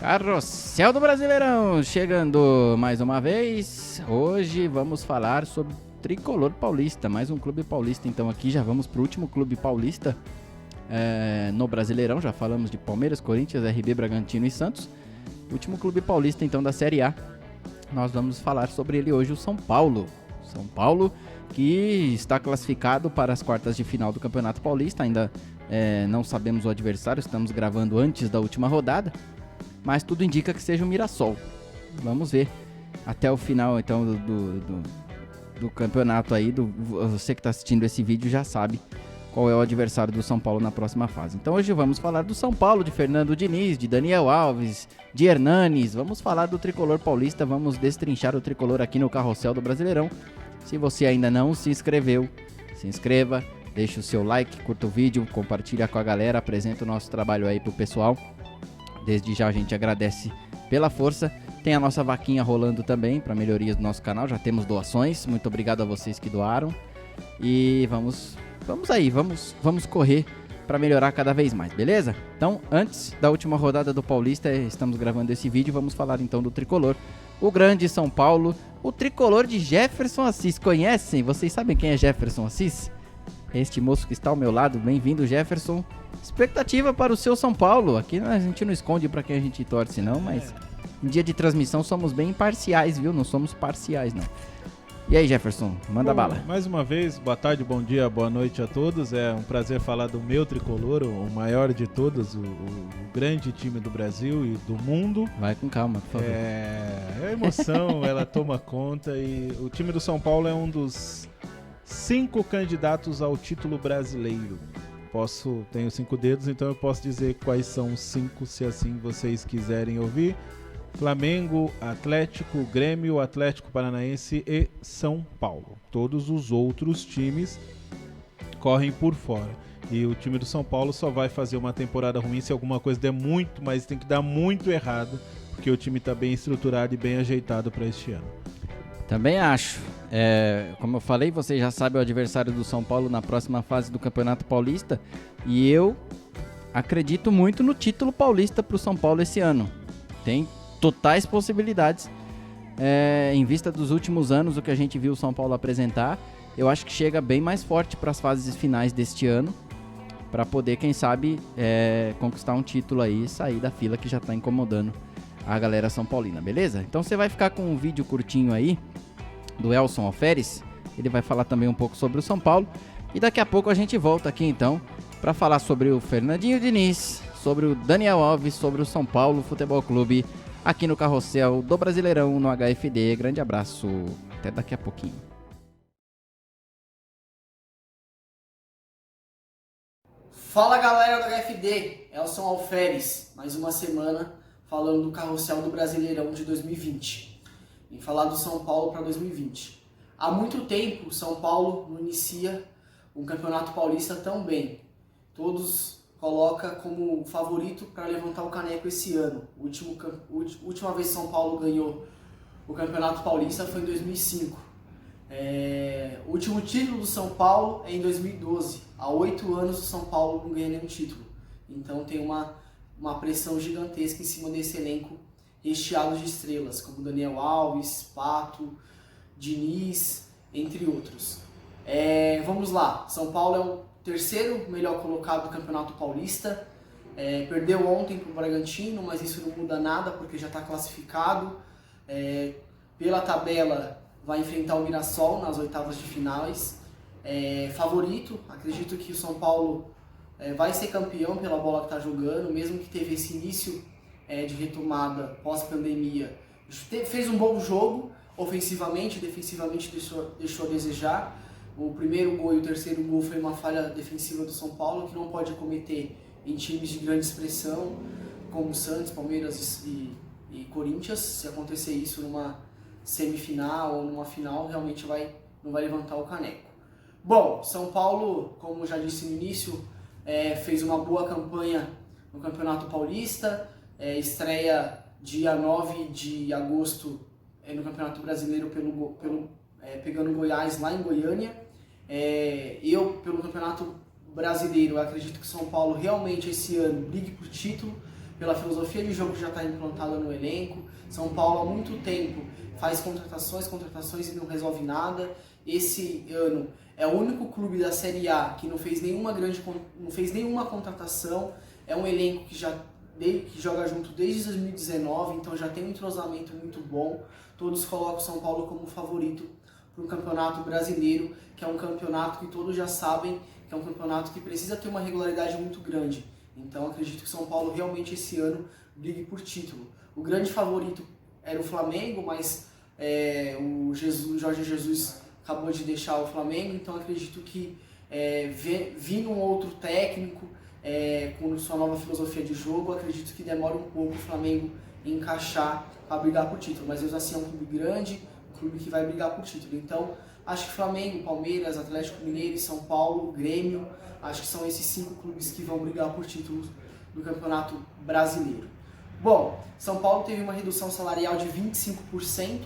Carrossel do Brasileirão, chegando mais uma vez. Hoje vamos falar sobre Tricolor Paulista, mais um clube paulista. Então aqui já vamos para o último clube paulista no Brasileirão. Já falamos de Palmeiras, Corinthians, RB, Bragantino e Santos. Último clube paulista então da Série A. Nós vamos falar sobre ele hoje, o São Paulo. São Paulo que está classificado para as quartas de final do Campeonato Paulista. Ainda não sabemos o adversário, estamos gravando antes da última rodada. Mas tudo indica que seja o Mirassol. Vamos ver até o final então do campeonato aí. Você que está assistindo esse vídeo já sabe qual é o adversário do São Paulo na próxima fase. Então hoje vamos falar do São Paulo, de Fernando Diniz, de Daniel Alves, de Hernanes. Vamos falar do Tricolor Paulista, vamos destrinchar o Tricolor aqui no Carrossel do Brasileirão. Se você ainda não se inscreveu, se inscreva, deixa o seu like, curta o vídeo, compartilha com a galera, apresenta o nosso trabalho aí pro pessoal. Desde já a gente agradece pela força. Tem a nossa vaquinha rolando também para melhorias do nosso canal. Já temos doações. Muito obrigado a vocês que doaram. E vamos correr para melhorar cada vez mais, beleza? Então, antes da última rodada do Paulista, estamos gravando esse vídeo. Vamos falar então do Tricolor. O grande São Paulo. O Tricolor de Jefferson Assis. Conhecem? Vocês sabem quem é Jefferson Assis? Este moço que está ao meu lado. Bem-vindo, Jefferson. Expectativa para o seu São Paulo. Aqui a gente não esconde para quem a gente torce não, mas em dia de transmissão somos bem imparciais, viu? Não somos parciais, não. E aí, Jefferson, manda bala. Mais uma vez, boa tarde, bom dia, boa noite a todos. É um prazer falar do meu Tricolor, o maior de todos, o grande time do Brasil e do mundo. Vai com calma, por favor. A emoção, ela toma conta, e o time do São Paulo é um dos 5 candidatos ao título brasileiro. Tenho 5 dedos, então eu posso dizer quais são os 5, se assim vocês quiserem ouvir. Flamengo, Atlético, Grêmio, Atlético Paranaense e São Paulo. Todos os outros times correm por fora. E o time do São Paulo só vai fazer uma temporada ruim se alguma coisa der muito, mas tem que dar muito errado, porque o time está bem estruturado e bem ajeitado para este ano. Também acho. Como eu falei, você já sabe o adversário do São Paulo na próxima fase do Campeonato Paulista. E eu acredito muito no título paulista para o São Paulo esse ano. Tem totais possibilidades. Em vista dos últimos anos, o que a gente viu o São Paulo apresentar, eu acho que chega bem mais forte para as fases finais deste ano, para poder, quem sabe, conquistar um título aí e sair da fila que já está incomodando a galera São Paulina, beleza? Então você vai ficar com um vídeo curtinho aí do Elson Alferes. Ele vai falar também um pouco sobre o São Paulo. E daqui a pouco a gente volta aqui então para falar sobre o Fernandinho Diniz, sobre o Daniel Alves, sobre o São Paulo Futebol Clube, aqui no Carrossel do Brasileirão, no HFD. Grande abraço, até daqui a pouquinho. Fala galera do HFD, Elson Alferes, mais uma semana falando do Carrossel do Brasileirão de 2020. Vim falar do São Paulo para 2020. Há muito tempo o São Paulo não inicia um campeonato paulista tão bem. Todos colocam como favorito para levantar o caneco esse ano. A última vez que São Paulo ganhou o campeonato paulista foi em 2005. O último título do São Paulo é em 2012. Há 8 anos o São Paulo não ganha nenhum título. Então tem uma pressão gigantesca em cima desse elenco recheado de estrelas, como Daniel Alves, Pato, Diniz, entre outros. Vamos lá, São Paulo é o terceiro melhor colocado do Campeonato Paulista. Perdeu ontem para o Bragantino, mas isso não muda nada porque já está classificado. Pela tabela vai enfrentar o Mirassol nas oitavas de finais. Favorito, acredito que o São Paulo vai ser campeão pela bola que está jogando, mesmo que teve esse início de retomada pós-pandemia. Fez um bom jogo, ofensivamente, defensivamente deixou a desejar. O primeiro gol e o terceiro gol foi uma falha defensiva do São Paulo, que não pode cometer em times de grande expressão, como Santos, Palmeiras e Corinthians. Se acontecer isso numa semifinal ou numa final, realmente não vai levantar o caneco. Bom, São Paulo, como já disse no início, fez uma boa campanha no Campeonato Paulista, estreia dia 9 de agosto no Campeonato Brasileiro pegando Goiás lá em Goiânia. Pelo Campeonato Brasileiro, eu acredito que o São Paulo realmente esse ano brigue por título. pela filosofia de jogo que já está implantada no elenco. São Paulo há muito tempo faz contratações e não resolve nada. Esse ano é o único clube da Série A que não fez nenhuma contratação. É um elenco que joga junto desde 2019, então já tem um entrosamento muito bom. Todos colocam o São Paulo como favorito para o Campeonato Brasileiro, que é um campeonato que todos já sabem que é um campeonato que precisa ter uma regularidade muito grande. Então acredito que o São Paulo realmente esse ano brigue por título. O grande favorito era o Flamengo, mas o Jorge Jesus acabou de deixar o Flamengo, então acredito que vindo um outro técnico com sua nova filosofia de jogo, acredito que demora um pouco o Flamengo encaixar para brigar por título, mas mesmo assim é um clube grande, um clube que vai brigar por título. Então acho que Flamengo, Palmeiras, Atlético Mineiro, São Paulo, Grêmio, acho que são esses 5 clubes que vão brigar por títulos do Campeonato Brasileiro. Bom, São Paulo teve uma redução salarial de 25%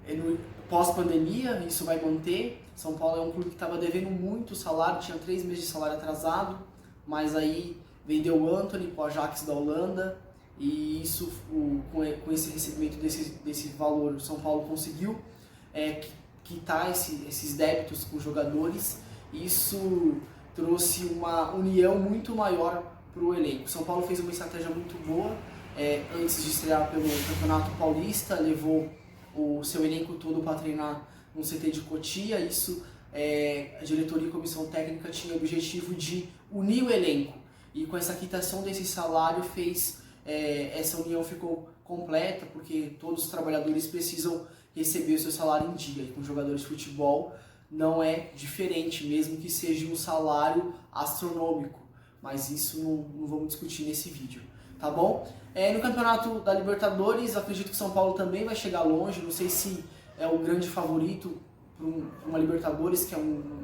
no pós-pandemia, isso vai manter. São Paulo é um clube que estava devendo muito salário, tinha 3 meses de salário atrasado, mas aí vendeu o Antony para o Ajax da Holanda, e isso, com esse recebimento desse valor, o São Paulo conseguiu quitar esses débitos com os jogadores. Isso trouxe uma união muito maior para o elenco. O São Paulo fez uma estratégia muito boa, antes de estrear pelo Campeonato Paulista, levou o seu elenco todo para treinar no CT de Cotia. Isso, a diretoria e comissão técnica tinha o objetivo de unir o elenco, e com essa quitação desse salário essa união ficou completa, porque todos os trabalhadores precisam receber o seu salário em dia, e com os jogadores de futebol não é diferente, mesmo que seja um salário astronômico, mas isso não vamos discutir nesse vídeo, tá bom? No Campeonato da Libertadores, acredito que o São Paulo também vai chegar longe, não sei se é o grande favorito para uma Libertadores, que é um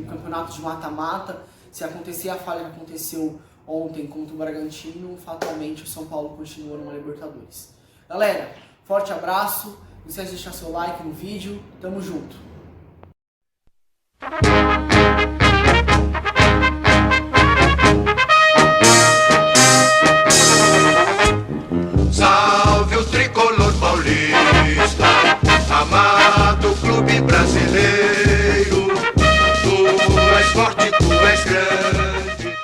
campeonato de mata-mata. Se acontecer a falha que aconteceu ontem contra o Bragantino, fatalmente o São Paulo continua numa Libertadores. Galera, forte abraço, não esquece de deixar seu like no vídeo, tamo junto! Salve o tricolor paulista, amado clube brasileiro, tu és forte, tu és grande.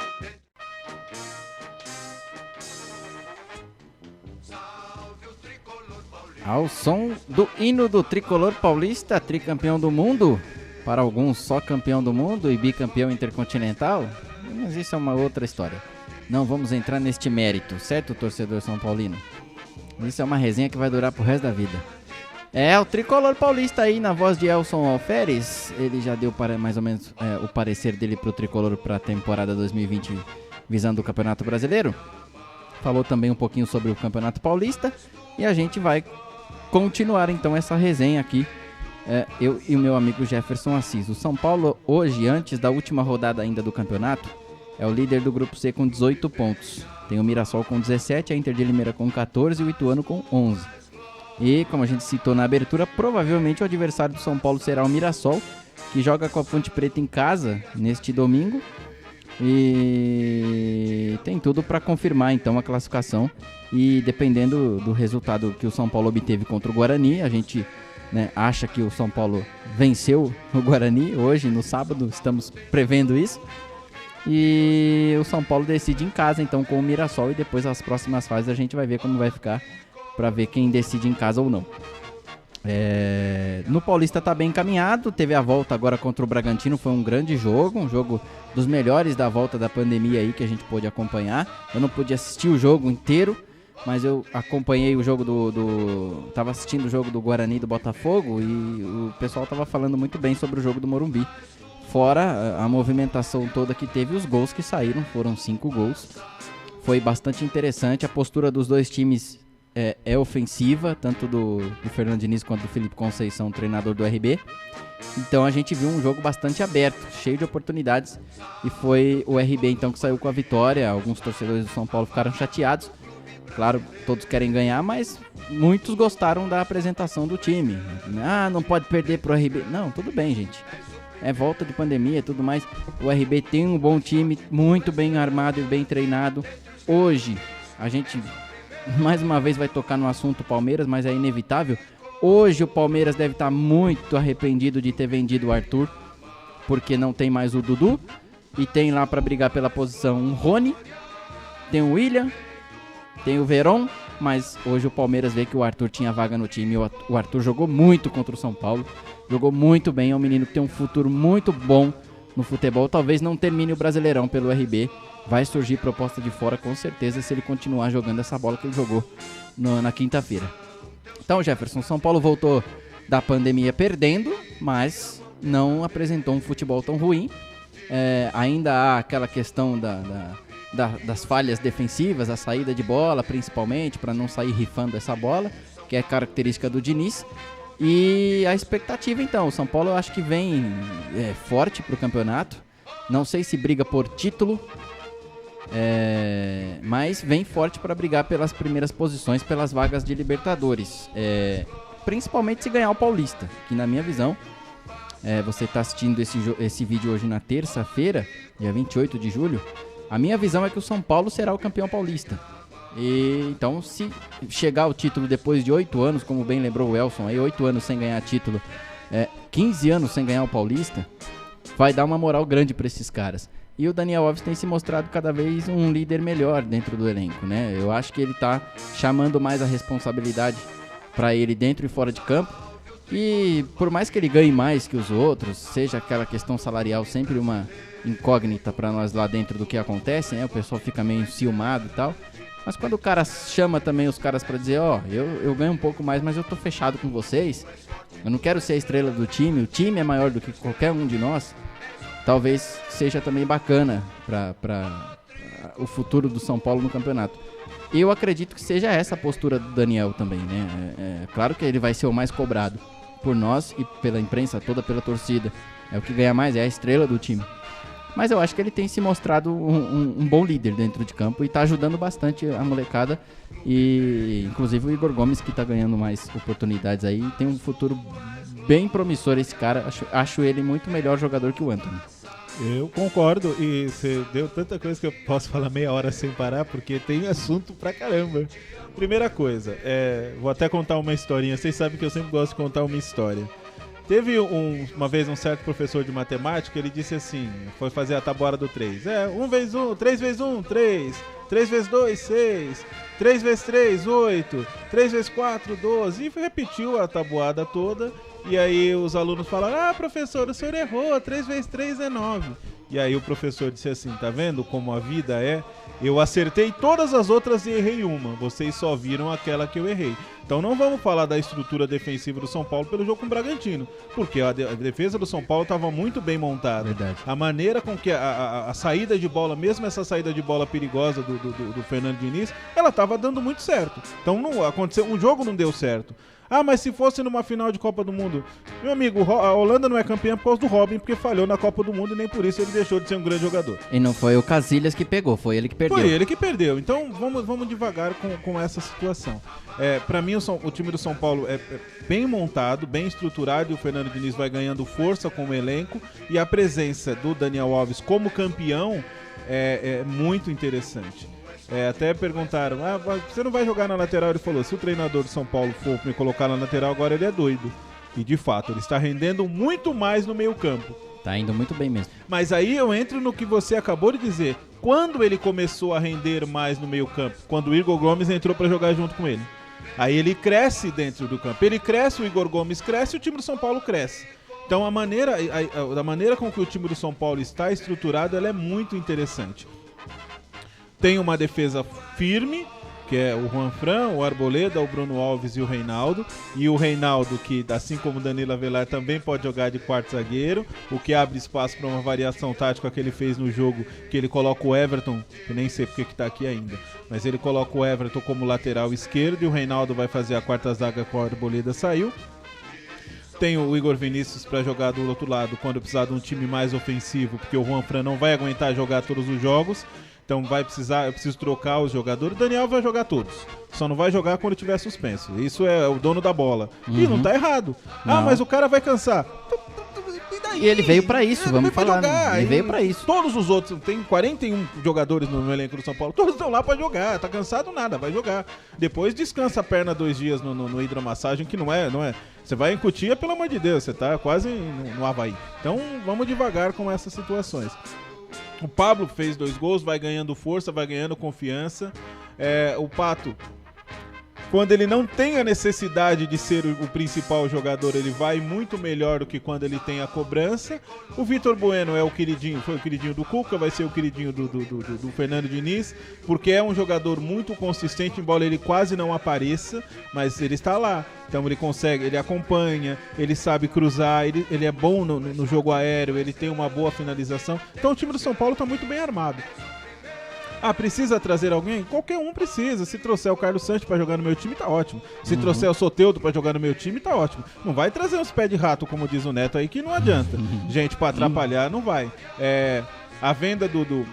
Ao som do hino do tricolor paulista, tricampeão do mundo, para alguns só campeão do mundo e bicampeão intercontinental, mas isso é uma outra história. Não vamos entrar neste mérito, certo, torcedor são paulino? Isso é uma resenha que vai durar pro resto da vida. O tricolor paulista aí na voz de Elson Alferes, ele já deu mais ou menos o parecer dele pro tricolor para a temporada 2020 visando o Campeonato Brasileiro. Falou também um pouquinho sobre o Campeonato Paulista e a gente vai continuar então essa resenha aqui, eu e o meu amigo Jefferson Assis. O São Paulo hoje, antes da última rodada ainda do campeonato, é o líder do Grupo C com 18 pontos. Tem o Mirassol com 17, a Inter de Limeira com 14 e o Ituano com 11. E, como a gente citou na abertura, provavelmente o adversário do São Paulo será o Mirassol, que joga com a Ponte Preta em casa neste domingo. E tem tudo para confirmar então a classificação. E dependendo do resultado que o São Paulo obteve contra o Guarani, a gente acha que o São Paulo venceu o Guarani hoje, no sábado, estamos prevendo isso. E o São Paulo decide em casa então com o Mirassol, e depois as próximas fases a gente vai ver como vai ficar, para ver quem decide em casa ou não. No Paulista tá bem encaminhado, teve a volta agora contra o Bragantino, foi um grande jogo, um jogo dos melhores da volta da pandemia aí que a gente pôde acompanhar. Eu não pude assistir o jogo inteiro, mas eu acompanhei o jogo tava assistindo o jogo do Guarani e do Botafogo, e o pessoal tava falando muito bem sobre o jogo do Morumbi. Fora a movimentação toda que teve, os gols que saíram, foram 5 gols. Foi bastante interessante, a postura dos dois times é ofensiva, tanto do Fernando Diniz quanto do Felipe Conceição, treinador do RB. Então a gente viu um jogo bastante aberto, cheio de oportunidades, e foi o RB então que saiu com a vitória. Alguns torcedores do São Paulo ficaram chateados, claro, todos querem ganhar, mas muitos gostaram da apresentação do time. Não pode perder pro RB. Não, tudo bem, gente. é volta de pandemia e tudo mais. O RB tem um bom time, muito bem armado e bem treinado. Hoje, a gente mais uma vez vai tocar no assunto Palmeiras, mas é inevitável. Hoje o Palmeiras deve estar muito arrependido de ter vendido o Arthur, porque não tem mais o Dudu. E tem lá para brigar pela posição um Rony, tem o William, tem o Veron. Mas hoje o Palmeiras vê que o Arthur tinha vaga no time. O Arthur jogou muito contra o São Paulo, jogou muito bem, é um menino que tem um futuro muito bom no futebol. Talvez não termine o Brasileirão pelo RB, vai surgir proposta de fora com certeza se ele continuar jogando essa bola que ele jogou na quinta-feira. Então, Jefferson, São Paulo voltou da pandemia perdendo, mas não apresentou um futebol tão ruim. Ainda há aquela questão das falhas defensivas, a saída de bola principalmente, para não sair rifando essa bola, que é característica do Diniz. E a expectativa então, o São Paulo eu acho que vem forte para o campeonato, não sei se briga por título, mas vem forte para brigar pelas primeiras posições, pelas vagas de Libertadores, principalmente se ganhar o Paulista, que na minha visão, você está assistindo esse vídeo hoje na terça-feira, dia 28 de julho, a minha visão é que o São Paulo será o campeão paulista. E, então, se chegar ao título depois de 8 anos, como bem lembrou o Elson, aí 8 anos sem ganhar título, 15 anos sem ganhar o Paulista, vai dar uma moral grande para esses caras. E o Daniel Alves tem se mostrado cada vez um líder melhor dentro do elenco, né? Eu acho que ele tá chamando mais a responsabilidade para ele dentro e fora de campo. E por mais que ele ganhe mais que os outros, seja aquela questão salarial sempre uma incógnita para nós lá dentro do que acontece, né? O pessoal fica meio enciumado e tal. Mas quando o cara chama também os caras para dizer, eu ganho um pouco mais, mas eu tô fechado com vocês, eu não quero ser a estrela do time, o time é maior do que qualquer um de nós, talvez seja também bacana para o futuro do São Paulo no campeonato. E eu acredito que seja essa a postura do Daniel também, né? Claro que ele vai ser o mais cobrado por nós e pela imprensa toda, pela torcida. É o que ganha mais, é a estrela do time. Mas eu acho que ele tem se mostrado um bom líder dentro de campo e tá ajudando bastante a molecada. E inclusive o Igor Gomes, que tá ganhando mais oportunidades aí, tem um futuro bem promissor esse cara. Acho ele muito melhor jogador que o Antony. Eu concordo, e você deu tanta coisa que eu posso falar meia hora sem parar, porque tem assunto pra caramba. Primeira coisa, vou até contar uma historinha. Vocês sabem que eu sempre gosto de contar uma história. Teve uma vez um certo professor de matemática, ele disse assim, foi fazer a tabuada do 3. 1 vezes 1, 3 vezes 1, 3, 3 vezes 2, 6, 3 vezes 3, 8, 3 vezes 4, 12. E repetiu a tabuada toda, e aí os alunos falaram, professor, o senhor errou, 3 vezes 3 é 9. E aí o professor disse assim, tá vendo como a vida é? Eu acertei todas as outras e errei uma, vocês só viram aquela que eu errei. Então não vamos falar da estrutura defensiva do São Paulo pelo jogo com o Bragantino, porque a defesa do São Paulo estava muito bem montada. Verdade. A maneira com que a saída de bola, mesmo essa saída de bola perigosa do Fernando Diniz, ela estava dando muito certo. Então não aconteceu, o jogo não deu certo. Mas se fosse numa final de Copa do Mundo, meu amigo, a Holanda não é campeã por causa do Robin, porque falhou na Copa do Mundo e nem por isso ele deixou de ser um grande jogador. E não foi o Casillas que pegou, foi ele que perdeu. Foi ele que perdeu, então vamos devagar com essa situação. Pra mim o time do São Paulo é bem montado, bem estruturado, e o Fernando Diniz vai ganhando força com o elenco, e a presença do Daniel Alves como campeão é muito interessante. Até perguntaram, você não vai jogar na lateral? Ele falou, se o treinador do São Paulo for me colocar na lateral, agora ele é doido. E de fato, ele está rendendo muito mais no meio campo. Tá indo muito bem mesmo. Mas aí eu entro no que você acabou de dizer. Quando ele começou a render mais no meio campo? Quando o Igor Gomes entrou para jogar junto com ele. Aí ele cresce dentro do campo. Ele cresce, o Igor Gomes cresce e o time do São Paulo cresce. Então a maneira com que o time do São Paulo está estruturado, ela é muito interessante. Tem uma defesa firme, que é o Juan Fran, o Arboleda, o Bruno Alves e o Reinaldo. E o Reinaldo, que assim como o Danilo Avelar, também pode jogar de quarto zagueiro, o que abre espaço para uma variação tática que ele fez no jogo, que ele coloca o Everton, que nem sei porque que tá aqui ainda, mas ele coloca o Everton como lateral esquerdo e o Reinaldo vai fazer a quarta zaga com o Arboleda saiu. Tem o Igor Vinícius para jogar do outro lado quando precisar de um time mais ofensivo, porque o Juan Fran não vai aguentar jogar todos os jogos. Então eu preciso trocar os jogadores. O Daniel vai jogar todos. Só não vai jogar quando tiver suspenso. Isso é o dono da bola. E não tá errado. Não. Mas o cara vai cansar. E aí. E ele veio pra isso, vamos falar. Jogar. Ele veio pra isso. Todos os outros, tem 41 jogadores no elenco do São Paulo, todos estão lá pra jogar. Tá cansado nada, vai jogar. Depois descansa a perna 2 dias no hidromassagem, que não é. Você vai em Cotia, pelo amor de Deus, você tá quase no Havaí. Então vamos devagar com essas situações. O Pablo fez 2 gols, vai ganhando força, vai ganhando confiança. O Pato, quando ele não tem a necessidade de ser o principal jogador, ele vai muito melhor do que quando ele tem a cobrança. O Vitor Bueno é o queridinho, foi o queridinho do Cuca, vai ser o queridinho do Fernando Diniz, porque é um jogador muito consistente, embora ele quase não apareça, mas ele está lá. Então ele consegue, ele acompanha, ele sabe cruzar, ele é bom no jogo aéreo, ele tem uma boa finalização. Então o time do São Paulo está muito bem armado. Precisa trazer alguém? Qualquer um precisa. Se trouxer o Carlos Santos pra jogar no meu time, tá ótimo. Se trouxer o Soteldo pra jogar no meu time, tá ótimo. Não vai trazer uns pés de rato, como diz o Neto aí, que não adianta. Gente pra atrapalhar, não vai. A venda do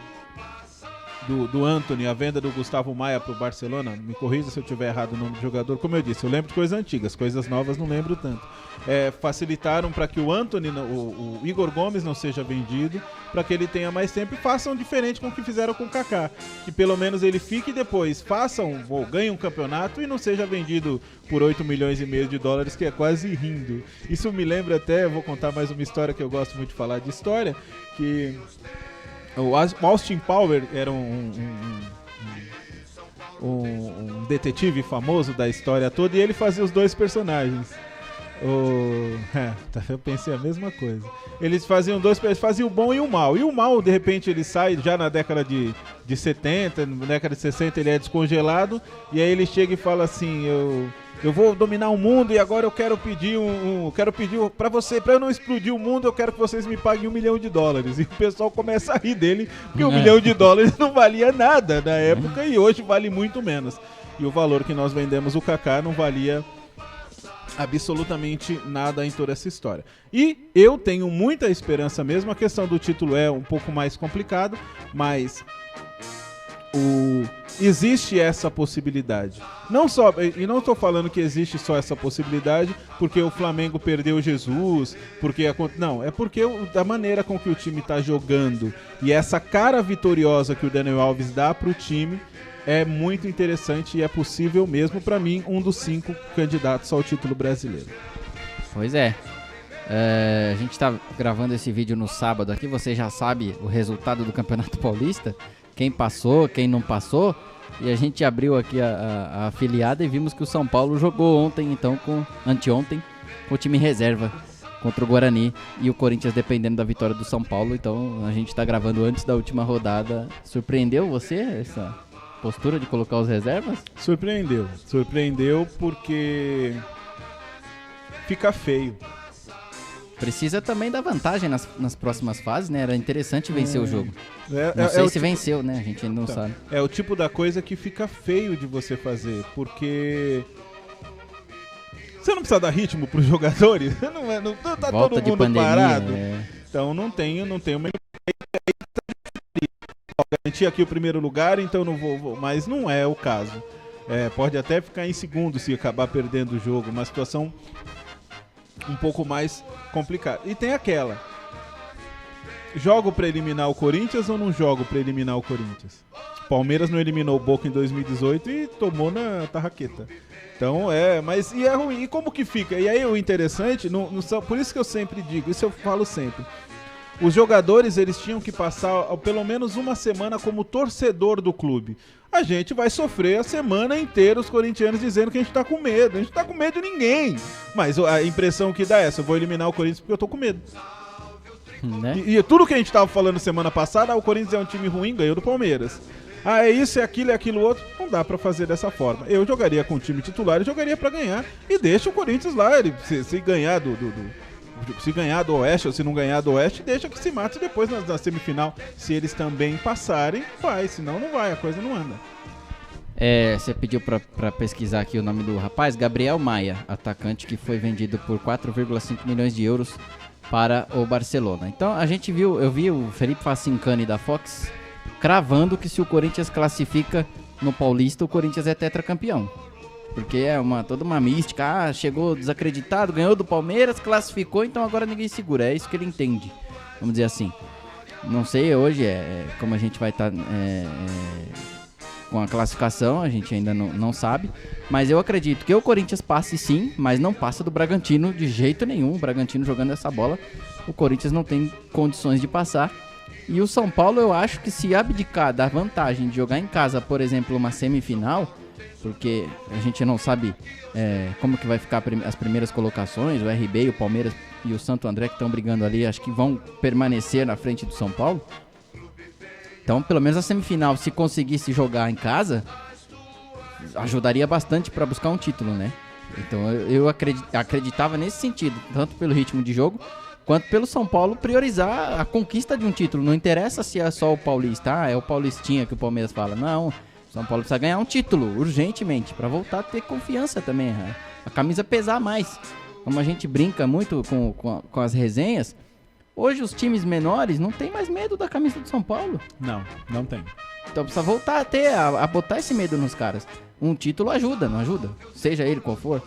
Antony, a venda do Gustavo Maia pro Barcelona, me corrija se eu tiver errado o nome do jogador, como eu disse, eu lembro de coisas antigas, coisas novas não lembro tanto. Facilitaram para que o Antony, o Igor Gomes não seja vendido, para que ele tenha mais tempo e façam diferente com o que fizeram com o Kaká, que pelo menos ele fique e depois ganhe um campeonato e não seja vendido por 8 milhões e meio de dólares, que é quase rindo. Isso me lembra até, eu vou contar mais uma história que eu gosto muito de falar de história, que o Austin Power era um detetive famoso da história toda, e ele fazia os 2 personagens. Eu pensei a mesma coisa. Eles faziam o bom e o mal. E o mal, de repente, ele sai já na década de 70, na década de 60 ele é descongelado, e aí ele chega e fala assim: eu vou dominar o mundo e agora eu quero pedir pra você, pra eu não explodir o mundo, eu quero que vocês me paguem $1 milhão. E o pessoal começa a rir dele, porque $1 milhão não valia nada na época e hoje vale muito menos. E o valor que nós vendemos o Kaká não valia absolutamente nada em toda essa história. E eu tenho muita esperança mesmo. A questão do título é um pouco mais complicado, mas existe essa possibilidade. Não estou falando que existe só essa possibilidade porque o Flamengo perdeu Jesus, não, é porque da maneira com que o time está jogando e essa cara vitoriosa que o Daniel Alves dá para o time é muito interessante e é possível mesmo, para mim, um dos 5 candidatos ao título brasileiro. Pois é. A gente está gravando esse vídeo no sábado aqui, você já sabe o resultado do Campeonato Paulista, quem passou, quem não passou, e a gente abriu aqui a afiliada e vimos que o São Paulo jogou anteontem, com o time reserva contra o Guarani, e o Corinthians dependendo da vitória do São Paulo. Então a gente está gravando antes da última rodada. Surpreendeu você essa postura de colocar os reservas? Surpreendeu porque fica feio. Precisa também dar vantagem nas próximas fases, né? Era interessante vencer o jogo. Não sei se venceu, né? A gente ainda não sabe. É o tipo da coisa que fica feio de você fazer, porque você não precisa dar ritmo pros jogadores, não tá Volta todo mundo pandemia, parado. Então não tenho uma garantir aqui o primeiro lugar, então não vou, mas não é o caso. Pode até ficar em segundo se acabar perdendo o jogo, uma situação um pouco mais complicada. E tem aquela: jogo pra eliminar o Corinthians ou não jogo pra eliminar o Corinthians? Palmeiras não eliminou o Boca em 2018 e tomou na tarraqueta. Então mas e é ruim. E como que fica? E aí o interessante, por isso que eu sempre digo, isso eu falo sempre, os jogadores eles tinham que passar pelo menos uma semana como torcedor do clube. A gente vai sofrer a semana inteira os corintianos dizendo que a gente tá com medo. A gente tá com medo de ninguém. Mas a impressão que dá é essa: eu vou eliminar o Corinthians porque eu tô com medo. Né? E tudo que a gente tava falando semana passada, o Corinthians é um time ruim, ganhou do Palmeiras. É isso, é aquilo outro. Não dá pra fazer dessa forma. Eu jogaria com o time titular e jogaria pra ganhar. E deixa o Corinthians lá. Se ganhar se ganhar do Oeste ou se não ganhar do Oeste, deixa que se mate depois na semifinal. Se eles também passarem, vai. Senão não vai, a coisa não anda. Você pediu pra pesquisar aqui o nome do rapaz, Gabriel Maia, atacante que foi vendido por 4,5 milhões de euros para o Barcelona. Então eu vi o Felipe Facincani da Fox cravando que se o Corinthians classifica no Paulista, o Corinthians é tetracampeão. Porque é toda uma mística. Chegou desacreditado, ganhou do Palmeiras, classificou, então agora ninguém segura. É isso que ele entende, vamos dizer assim. Não sei hoje como a gente vai estar com a classificação, a gente ainda não sabe. Mas eu acredito que o Corinthians passe sim, mas não passa do Bragantino de jeito nenhum. O Bragantino jogando essa bola, o Corinthians não tem condições de passar. E o São Paulo, eu acho que se abdicar da vantagem de jogar em casa, por exemplo, uma semifinal, porque a gente não sabe como que vai ficar as primeiras colocações, o RB, o Palmeiras e o Santo André que estão brigando ali, acho que vão permanecer na frente do São Paulo. Então, pelo menos a semifinal, se conseguisse jogar em casa, ajudaria bastante para buscar um título, né? Então eu acreditava nesse sentido, tanto pelo ritmo de jogo, quanto pelo São Paulo priorizar a conquista de um título. Não interessa se é só o Paulista, é o Paulistinha que o Palmeiras fala. Não, São Paulo precisa ganhar um título, urgentemente, para voltar a ter confiança também. A camisa pesar mais. Como a gente brinca muito com as resenhas, hoje os times menores não tem mais medo da camisa do São Paulo. Não tem. Então precisa voltar a botar esse medo nos caras. Um título ajuda, não ajuda? Seja ele qual for.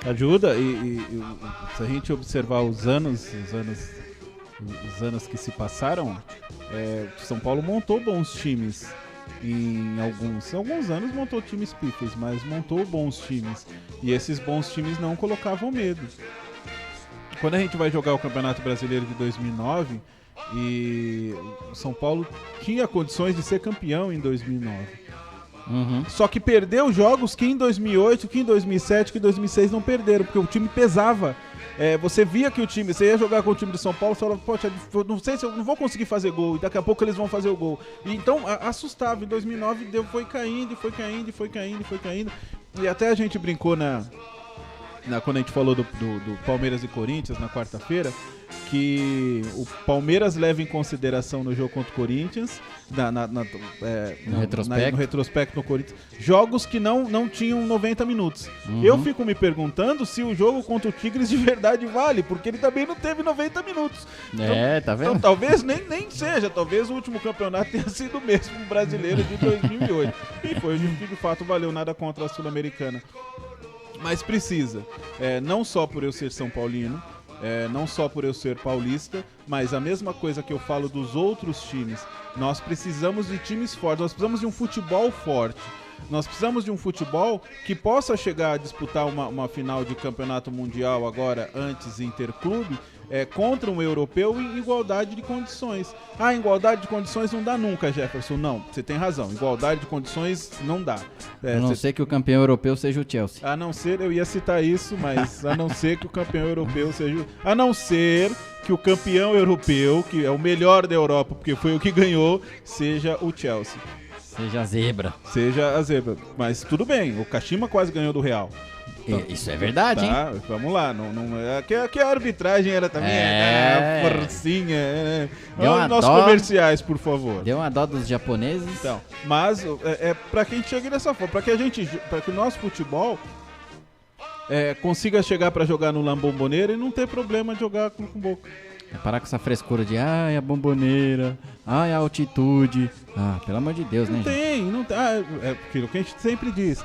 Ajuda e se a gente observar os anos que se passaram, São Paulo montou bons times. Em alguns anos montou times pífios, mas montou bons times. E esses bons times não colocavam medo. Quando a gente vai jogar o Campeonato Brasileiro de 2009, e o São Paulo tinha condições de ser campeão em 2009. Só que perdeu jogos que em 2008, que em 2007, que em 2006 não perderam, porque o time pesava. Você via que você ia jogar com o time do São Paulo e falava, poxa, não sei se eu não vou conseguir fazer gol, e daqui a pouco eles vão fazer o gol. E então, assustava. Em 2009 foi caindo. E até a gente brincou quando a gente falou do Palmeiras e Corinthians na quarta-feira, que o Palmeiras leva em consideração no jogo contra o Corinthians, no retrospecto no Corinthians, jogos que não tinham 90 minutos. Eu fico me perguntando se o jogo contra o Tigres de verdade vale, porque ele também não teve 90 minutos. Tá vendo? Então talvez nem seja, talvez o último campeonato tenha sido o mesmo brasileiro de 2008. E foi o que de fato valeu, nada contra a Sul-Americana. Mas precisa, não só por eu ser São Paulino, não só por eu ser paulista, mas a mesma coisa que eu falo dos outros times. Nós precisamos de times fortes, nós precisamos de um futebol forte. Nós precisamos de um futebol que possa chegar a disputar uma final de campeonato mundial agora, antes interclube, contra um europeu em igualdade de condições. Igualdade de condições não dá nunca, Jefferson. Não, você tem razão. Igualdade de condições não dá. A não ser que o campeão europeu seja o Chelsea. A não ser, eu ia citar isso, mas a não ser que o campeão europeu seja... A não ser que o campeão europeu, que é o melhor da Europa, porque foi o que ganhou, seja o Chelsea. Seja a zebra. Seja a zebra. Mas tudo bem, o Kashima quase ganhou do Real. Então, isso é verdade, hein? Vamos lá. Aqui a arbitragem era também forcinha. Nossos comerciais, por favor. Deu uma dó dos japoneses. Então, mas pra que a gente chegue dessa forma, pra que o nosso futebol consiga chegar pra jogar no La Bombonera e não ter problema de jogar com boca. Parar com essa frescura de a bomboneira, a altitude. Pelo amor de Deus, não né, tem, gente? Não tem. Aquilo que a gente sempre diz.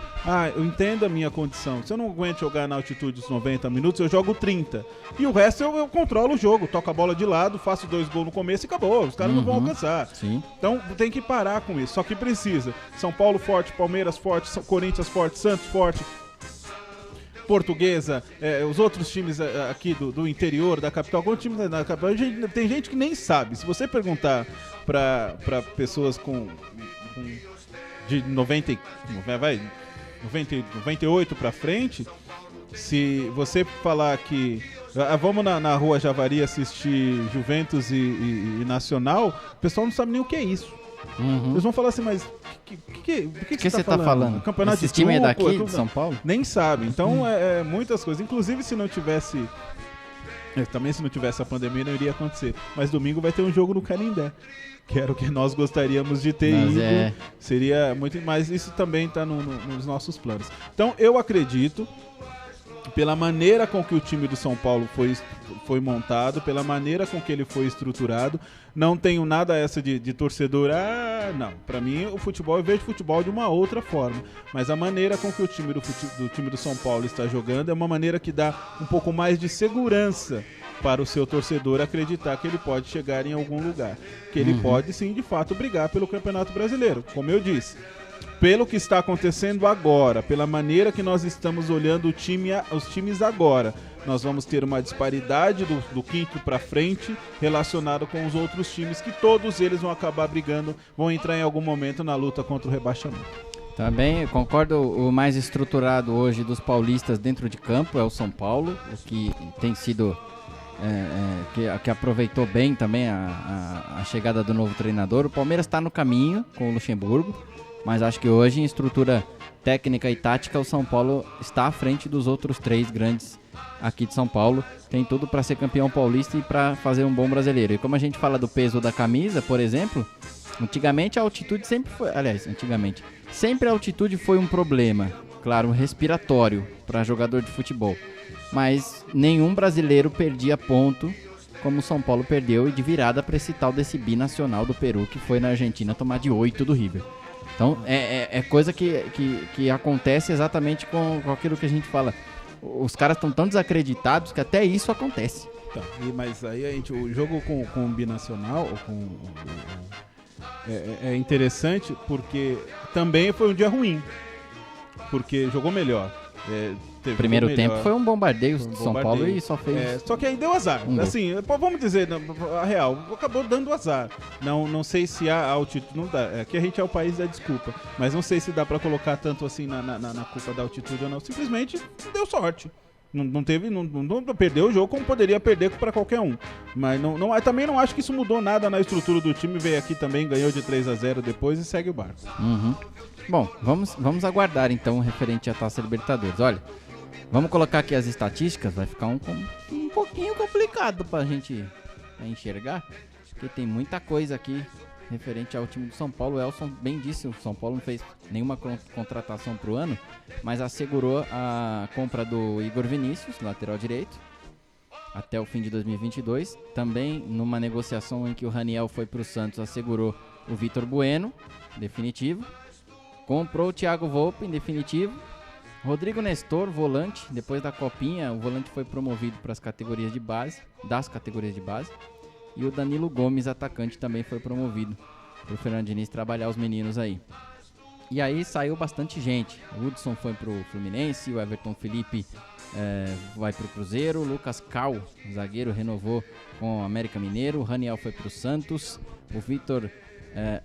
Eu entendo a minha condição. Se eu não aguento jogar na altitude dos 90 minutos, eu jogo 30. E o resto eu controlo o jogo. Toco a bola de lado, faço 2 gols no começo e acabou. Os caras não vão alcançar. Sim. Então tem que parar com isso. Só que precisa. São Paulo forte, Palmeiras forte, Corinthians forte, Santos forte. Portuguesa, os outros times aqui do interior, da capital, alguns times da capital, tem gente que nem sabe. Se você perguntar para pessoas de 98 para frente, se você falar que vamos na Rua Javari assistir Juventus e Nacional, o pessoal não sabe nem o que é isso. Eles vão falar assim, mas o que você tá falando? Campeonato esse time é daqui, de São Paulo? Nem sabe. Então, muitas coisas. Inclusive, se não tivesse... Também se não tivesse a pandemia, não iria acontecer. Mas domingo vai ter um jogo no Canindé, que era o que nós gostaríamos de ter ido. Seria muito... Mas isso também está nos nossos planos. Então, eu acredito pela maneira com que o time do São Paulo foi montado, pela maneira com que ele foi estruturado. Não tenho nada essa de torcedor, não. Pra mim, o futebol, eu vejo futebol de uma outra forma. Mas a maneira com que o time do time do São Paulo está jogando é uma maneira que dá um pouco mais de segurança para o seu torcedor acreditar que ele pode chegar em algum lugar. Que ele pode, sim, de fato, brigar pelo Campeonato Brasileiro. Como eu disse, pelo que está acontecendo agora, pela maneira que nós estamos olhando os times agora, nós vamos ter uma disparidade do quinto para frente relacionado com os outros times, que todos eles vão acabar brigando, vão entrar em algum momento na luta contra o rebaixamento. Também concordo, o mais estruturado hoje dos paulistas dentro de campo é o São Paulo, o que tem sido... que aproveitou bem também a chegada do novo treinador. O Palmeiras está no caminho com o Luxemburgo, mas acho que hoje em estrutura técnica e tática o São Paulo está à frente dos outros 3 grandes aqui de São Paulo. Tem tudo para ser campeão paulista e para fazer um bom brasileiro. E como a gente fala do peso da camisa, por exemplo, antigamente a altitude sempre foi... sempre a altitude foi um problema, claro, respiratório para jogador de futebol. Mas nenhum brasileiro perdia ponto como o São Paulo perdeu, e de virada para esse tal desse binacional do Peru, que foi na Argentina tomar de 8 do River. Então é coisa que acontece exatamente com aquilo que a gente fala. Os caras estão tão desacreditados que até isso acontece. Tá, mas aí o jogo com o binacional é interessante porque também foi um dia ruim, porque jogou melhor. Primeiro tempo foi um bombardeio do São Paulo e só fez... só que aí deu azar. Assim, vamos dizer, a real, acabou dando azar. Não sei se há altitude, não dá. Aqui a gente é o país da desculpa, mas não sei se dá pra colocar tanto assim na culpa da altitude ou não. Simplesmente deu sorte. Não perdeu o jogo como poderia perder para qualquer um. Mas também não acho que isso mudou nada na estrutura do time. Veio aqui também, ganhou de 3-0 depois e segue o barco. Bom, vamos aguardar então referente à Taça Libertadores. Olha, vamos colocar aqui as estatísticas, vai ficar um pouquinho complicado pra gente enxergar, porque tem muita coisa aqui referente ao time do São Paulo. O Elson bem disse, o São Paulo não fez nenhuma contratação pro ano, mas assegurou a compra do Igor Vinícius, lateral direito, até o fim de 2022. Também numa negociação em que o Raniel foi pro Santos, assegurou o Vitor Bueno, definitivo. Comprou o Thiago Volpe, em definitivo. Rodrigo Nestor, volante. Depois da Copinha, o volante foi promovido para das categorias de base. E o Danilo Gomes, atacante, também foi promovido para o Fernando Diniz trabalhar os meninos aí. E aí saiu bastante gente. O Hudson foi pro Fluminense, o Everton Felipe vai pro Cruzeiro. O Lucas Cal, zagueiro, renovou com o América Mineiro. O Raniel foi pro Santos.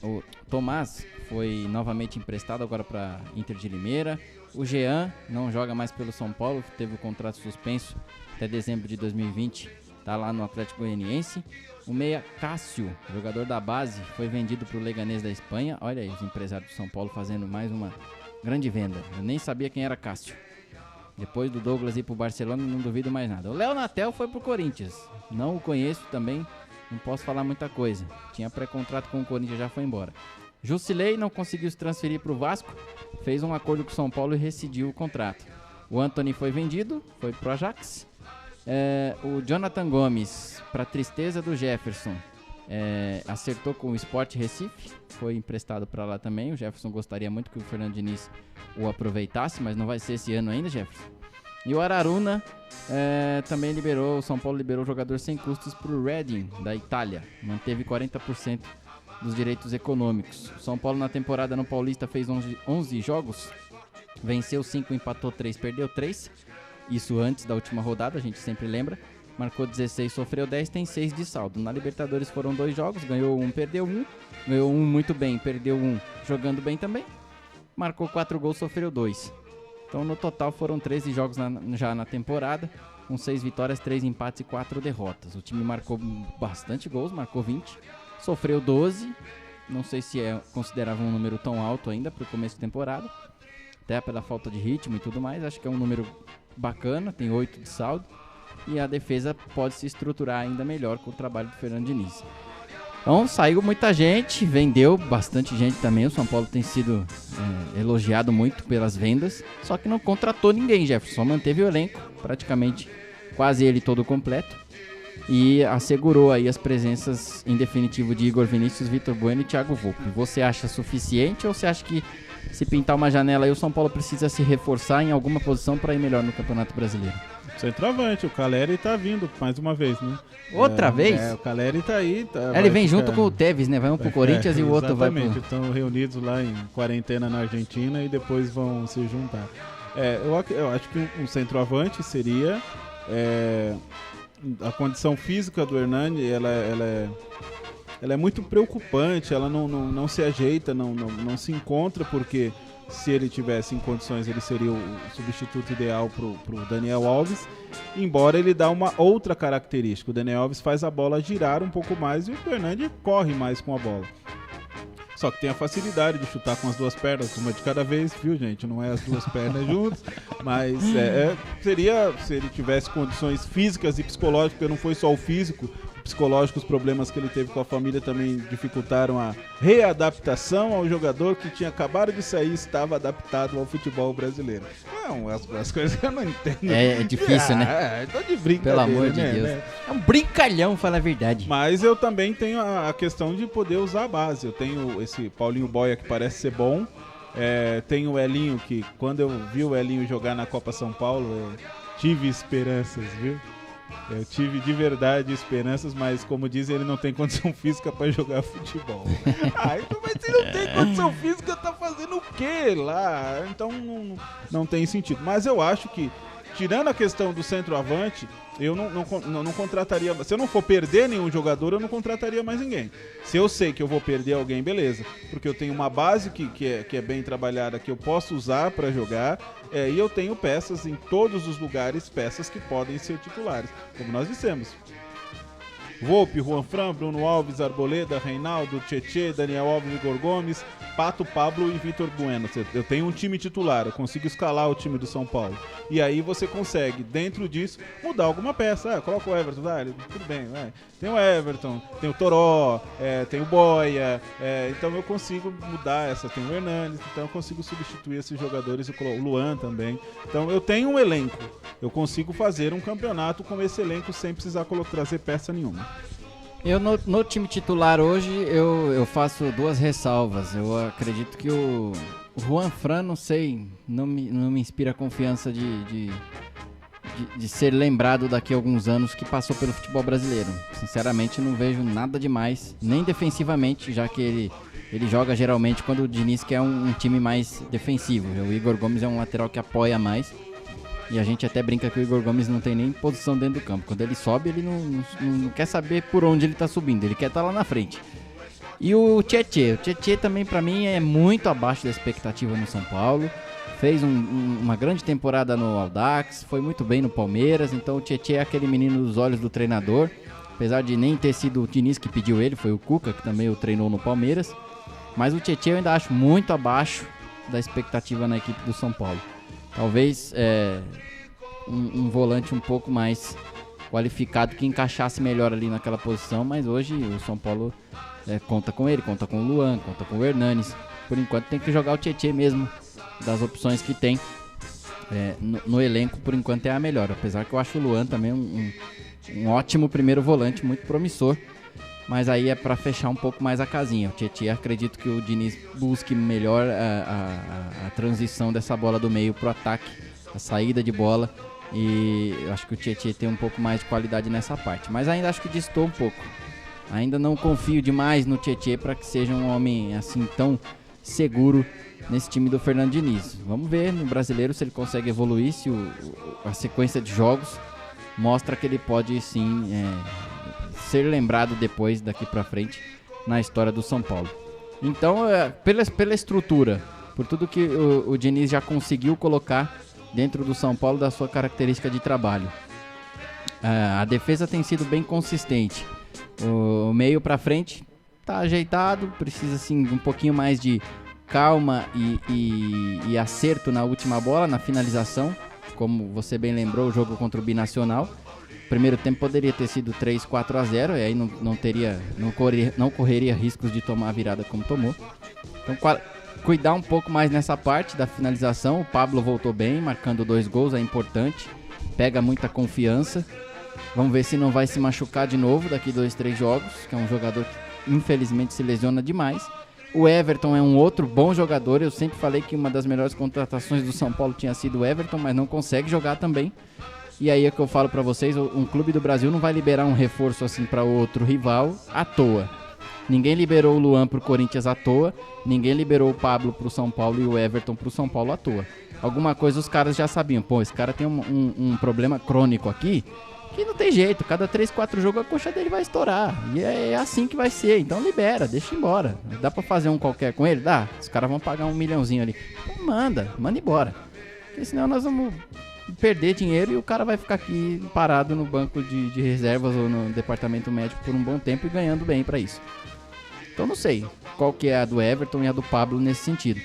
O Tomás foi novamente emprestado agora para Inter de Limeira. O Jean não joga mais pelo São Paulo, teve o contrato suspenso até dezembro de 2020, tá lá no Atlético Goianiense. O meia Cássio, jogador da base, foi vendido para o Leganés da Espanha. Olha aí, os empresários do São Paulo fazendo mais uma grande venda. Eu nem sabia quem era Cássio. Depois do Douglas ir para o Barcelona, não duvido mais nada. O Léo Natel foi para o Corinthians. Não o conheço também, não posso falar muita coisa. Tinha pré-contrato com o Corinthians, já foi embora. Jusilei não conseguiu se transferir para o Vasco, fez um acordo com o São Paulo e rescindiu o contrato. O Antony foi vendido, foi pro Ajax. O Jonathan Gomes, para tristeza do Jefferson, acertou com o Sport Recife, foi emprestado para lá também. O Jefferson gostaria muito que o Fernando Diniz o aproveitasse, mas não vai ser esse ano ainda, Jefferson. E o Araruna também o São Paulo liberou o jogador sem custos para o Reading, da Itália. Manteve 40% dos direitos econômicos. O São Paulo na temporada no Paulista fez 11 jogos, venceu 5, empatou 3, perdeu 3. Isso antes da última rodada, a gente sempre lembra. Marcou 16, sofreu 10, tem 6 de saldo. Na Libertadores foram 2 jogos, ganhou 1, perdeu 1. Ganhou 1 muito bem, perdeu 1 jogando bem também. Marcou 4 gols, sofreu 2. Então no total foram 13 jogos já na temporada, com 6 vitórias, 3 empates e 4 derrotas. O time marcou bastante gols, marcou 20, sofreu 12. Não sei se considerava um número tão alto ainda para o começo de temporada, até pela falta de ritmo e tudo mais. Acho que é um número bacana, tem 8 de saldo. E a defesa pode se estruturar ainda melhor com o trabalho do Fernando Diniz. Então saiu muita gente, vendeu bastante gente também. O São Paulo tem sido elogiado muito pelas vendas, só que não contratou ninguém, Jefferson. Só manteve o elenco, praticamente quase ele todo completo. E assegurou aí as presenças em definitivo de Igor Vinícius, Vitor Bueno e Thiago Volpi. Você acha suficiente ou você acha que se pintar uma janela aí o São Paulo precisa se reforçar em alguma posição para ir melhor no Campeonato Brasileiro? Centroavante, o Caleri tá vindo mais uma vez, né? Outra vez? O Caleri tá aí. Ele vem junto com o Tevez, né? Vai um pro Corinthians e o outro vai pro... Exatamente, estão reunidos lá em quarentena na Argentina e depois vão se juntar. Eu acho que um centroavante seria... a condição física do Hernani, ela é muito preocupante, ela não se ajeita, não se encontra, porque se ele tivesse em condições, ele seria o substituto ideal pro Daniel Alves, embora ele dá uma outra característica. O Daniel Alves faz a bola girar um pouco mais e o Hernani corre mais com a bola. Só que tem a facilidade de chutar com as duas pernas, uma de cada vez, viu, gente? Não é as duas pernas juntas, mas seria, se ele tivesse condições físicas e psicológicas, porque não foi só o físico, o psicológico, os problemas que ele teve com a família também dificultaram a readaptação ao jogador que tinha acabado de sair e estava adaptado ao futebol brasileiro. Não, as coisas eu não entendo. É difícil, né? Tô de brincadeira, pelo amor de Deus. Né? É um brincalhão, fala a verdade. Mas eu também tenho a questão de poder usar a base. Eu tenho esse Paulinho Boia que parece ser bom. Tenho o Elinho, que quando eu vi o Elinho jogar na Copa São Paulo, eu tive esperanças, viu? Eu tive de verdade esperanças, mas como dizem, ele não tem condição física para jogar futebol. Mas se não tem condição física, tá fazendo o quê lá? Então não tem sentido. Mas eu acho que, tirando a questão do centroavante, eu não contrataria... Se eu não for perder nenhum jogador, eu não contrataria mais ninguém. Se eu sei que eu vou perder alguém, beleza. Porque eu tenho uma base que é bem trabalhada, que eu posso usar para jogar, e eu tenho peças em todos os lugares, peças que podem ser titulares. Como nós dissemos. Volpi, Juan Fran, Bruno Alves, Arboleda, Reinaldo, Tietê, Daniel Alves, Igor Gomes, Pato, Pablo e Vitor Bueno. Eu tenho um time titular, eu consigo escalar o time do São Paulo. E aí você consegue, dentro disso, mudar alguma peça. Coloca o Everton, tudo bem, vai. Tem o Everton, tem o Toró, tem o Boia, então eu consigo mudar essa. Tem o Hernandes, então eu consigo substituir esses jogadores, o Luan também. Então eu tenho um elenco, eu consigo fazer um campeonato com esse elenco sem precisar trazer peça nenhuma. Eu no time titular hoje, eu faço duas ressalvas. Eu acredito que o Juan Fran, não sei, não me inspira confiança de ser lembrado daqui a alguns anos que passou pelo futebol brasileiro. Sinceramente, não vejo nada demais, nem defensivamente, já que ele joga geralmente quando o Diniz quer um time mais defensivo. O Igor Gomes é um lateral que apoia mais. E a gente até brinca que o Igor Gomes não tem nem posição dentro do campo. Quando ele sobe, ele não quer saber por onde ele tá subindo. Ele quer estar lá na frente. E o Tietê. O Tietê também, pra mim, é muito abaixo da expectativa no São Paulo. Fez uma grande temporada no Audax. Foi muito bem no Palmeiras. Então o Tietê é aquele menino dos olhos do treinador. Apesar de nem ter sido o Diniz que pediu ele. Foi o Cuca, que também o treinou no Palmeiras. Mas o Tietê eu ainda acho muito abaixo da expectativa na equipe do São Paulo. Talvez um volante um pouco mais qualificado que encaixasse melhor ali naquela posição, mas hoje o São Paulo conta com ele, conta com o Luan, conta com o Hernanes. Por enquanto tem que jogar o Tietê mesmo, das opções que tem no elenco, por enquanto é a melhor. Apesar que eu acho o Luan também um ótimo primeiro volante, muito promissor. Mas aí é para fechar um pouco mais a casinha. O Tietê, acredito que o Diniz busque melhor a transição dessa bola do meio pro ataque, a saída de bola. E eu acho que o Tietê tem um pouco mais de qualidade nessa parte. Mas ainda acho que distou um pouco. Ainda não confio demais no Tietê para que seja um homem assim tão seguro nesse time do Fernando Diniz. Vamos ver no Brasileiro se ele consegue evoluir, se a sequência de jogos mostra que ele pode sim... ser lembrado depois, daqui pra frente, na história do São Paulo. Então, pela estrutura, por tudo que o Diniz já conseguiu colocar dentro do São Paulo, da sua característica de trabalho, a defesa tem sido bem consistente. O meio pra frente tá ajeitado, precisa assim, um pouquinho mais de calma e acerto na última bola, na finalização, como você bem lembrou, o jogo contra o Binacional. primeiro tempo poderia ter sido 3-4-0, e aí não correria riscos de tomar a virada como tomou. Então, cuidar um pouco mais nessa parte da finalização. O Pablo voltou bem, marcando 2 gols, é importante. Pega muita confiança. Vamos ver se não vai se machucar de novo daqui 2-3 jogos, que é um jogador que infelizmente se lesiona demais. O Everton é um outro bom jogador. Eu sempre falei que uma das melhores contratações do São Paulo tinha sido o Everton, mas não consegue jogar também. E aí é que eu falo pra vocês, um clube do Brasil não vai liberar um reforço assim pra outro rival à toa. Ninguém liberou o Luan pro Corinthians à toa, ninguém liberou o Pablo pro São Paulo e o Everton pro São Paulo à toa. Alguma coisa os caras já sabiam, pô, esse cara tem um problema crônico aqui, que não tem jeito, cada 3, 4 jogos a coxa dele vai estourar, e é assim que vai ser, então libera, deixa embora. Dá pra fazer um qualquer com ele? Dá, os caras vão pagar 1 milhãozinho ali, então manda embora, porque senão nós vamos perder dinheiro e o cara vai ficar aqui parado no banco de reservas ou no departamento médico por um bom tempo e ganhando bem pra isso. Então não sei qual que é a do Everton e a do Pablo nesse sentido.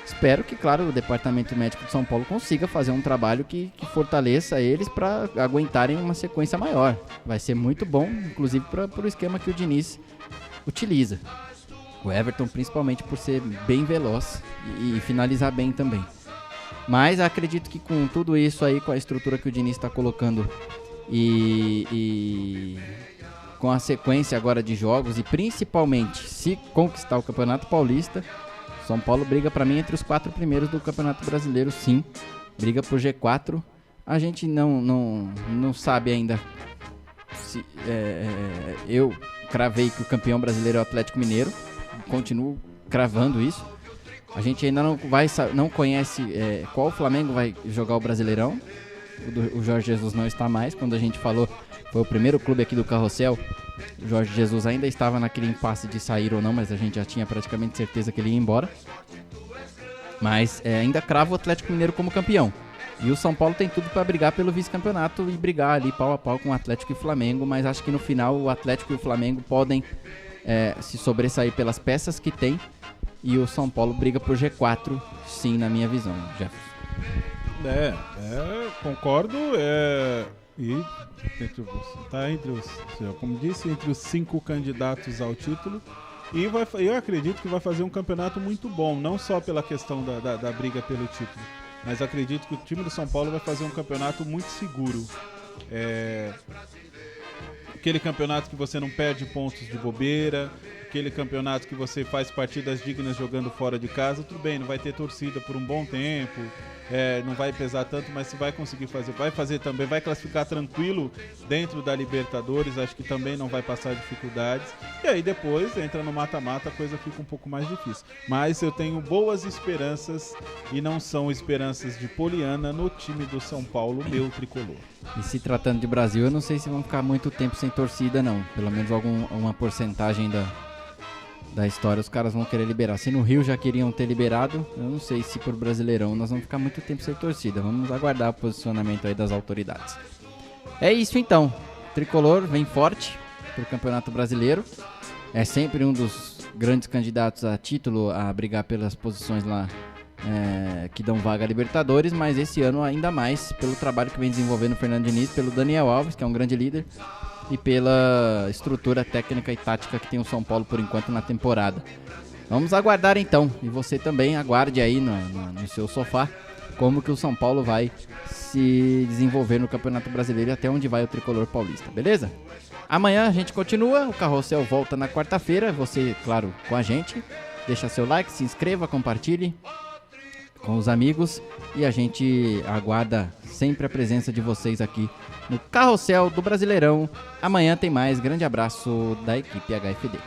Espero que, claro, o departamento médico de São Paulo consiga fazer um trabalho que fortaleça eles para aguentarem uma sequência maior. Vai ser muito bom, inclusive para o esquema que o Diniz utiliza. O Everton principalmente por ser bem veloz e finalizar bem também. Mas acredito que com tudo isso aí, com a estrutura que o Diniz está colocando e com a sequência agora de jogos e principalmente se conquistar o Campeonato Paulista, São Paulo briga para mim entre os 4 primeiros do Campeonato Brasileiro, sim. Briga por G4. A gente não sabe ainda se eu cravei que o campeão brasileiro é o Atlético Mineiro. Continuo cravando isso. A gente ainda não conhece qual Flamengo vai jogar o Brasileirão. O Jorge Jesus não está mais. Quando a gente falou, foi o primeiro clube aqui do Carrossel. O Jorge Jesus ainda estava naquele impasse de sair ou não, mas a gente já tinha praticamente certeza que ele ia embora. Mas ainda crava o Atlético Mineiro como campeão. E o São Paulo tem tudo para brigar pelo vice-campeonato e brigar ali pau a pau com o Atlético e o Flamengo. Mas acho que no final o Atlético e o Flamengo podem se sobressair pelas peças que tem. E o São Paulo briga por G4, sim, na minha visão, Jefferson. Concordo. E tá entre os, como disse, entre os 5 candidatos ao título. E eu acredito que vai fazer um campeonato muito bom, não só pela questão da briga pelo título, mas acredito que o time do São Paulo vai fazer um campeonato muito seguro. Aquele campeonato que você não perde pontos de bobeira, aquele campeonato que você faz partidas dignas jogando fora de casa. Tudo bem, não vai ter torcida por um bom tempo, não vai pesar tanto, mas se vai conseguir fazer, vai fazer também, vai classificar tranquilo dentro da Libertadores, acho que também não vai passar dificuldades. E aí depois entra no mata-mata, a coisa fica um pouco mais difícil. Mas eu tenho boas esperanças, e não são esperanças de poliana, no time do São Paulo, meu tricolor. E se tratando de Brasil, eu não sei se vão ficar muito tempo sem torcida, não. Pelo menos uma porcentagem da história os caras vão querer liberar. Se no Rio já queriam ter liberado, eu não sei se por Brasileirão nós vamos ficar muito tempo sem torcida. Vamos aguardar o posicionamento aí das autoridades. É isso então. O tricolor vem forte pro Campeonato Brasileiro. É sempre um dos grandes candidatos a título, a brigar pelas posições lá que dão vaga a Libertadores, mas esse ano ainda mais pelo trabalho que vem desenvolvendo o Fernando Diniz, pelo Daniel Alves, que é um grande líder, e pela estrutura técnica e tática que tem o São Paulo por enquanto na temporada. Vamos aguardar então, e você também aguarde aí no seu sofá como que o São Paulo vai se desenvolver no Campeonato Brasileiro e até onde vai o tricolor paulista, beleza? Amanhã a gente continua, o Carrossel volta na quarta-feira, você, claro, com a gente. Deixa seu like, se inscreva, compartilhe com os amigos e a gente aguarda sempre a presença de vocês aqui no Carrossel do Brasileirão. Amanhã tem mais. Grande abraço da equipe HFD.